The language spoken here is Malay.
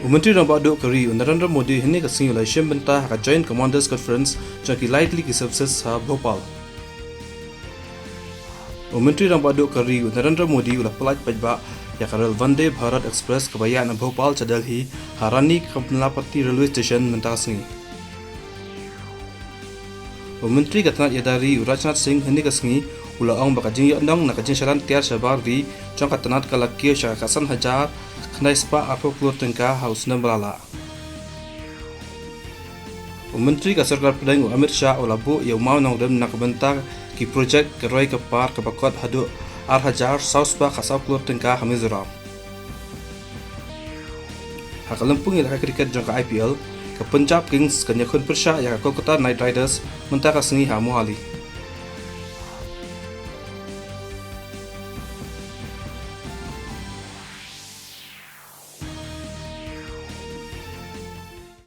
Menteri Rambak Duk Kari Narendra Modi hini kasing election benta ka Joint Commanders Conference jaki lightly ki services ha Bhopal. Menteri Rambak Duk Kari Narendra Modi ulah pelaj pajba ya ka Vande Bharat Express kabaya na Bhopal cha Delhi Harani Kamlapati Railway Station benta kasing. Menteri Katnat Yadari Rajnath Singh hini kasing ulah ang bakajing yandang na kajing shalan tiar shabar ri jang katanat kalakir sya kasan hajar Khnai spa apa keluar tengkah haus nambrala. Menteri ka Sarkar Pedang Amir Shah olabu ia mau nang dem nak bentar ki projek keroi ke par ke bakot hadu Hajar South Spa kasau keluar tengkah Mizoram. Hakalampung ilaka kriket jangka IPL ke Punjab Kings ke Nyakun Persha ya Kolkata Knight Riders mentaka sengi ha Mohali.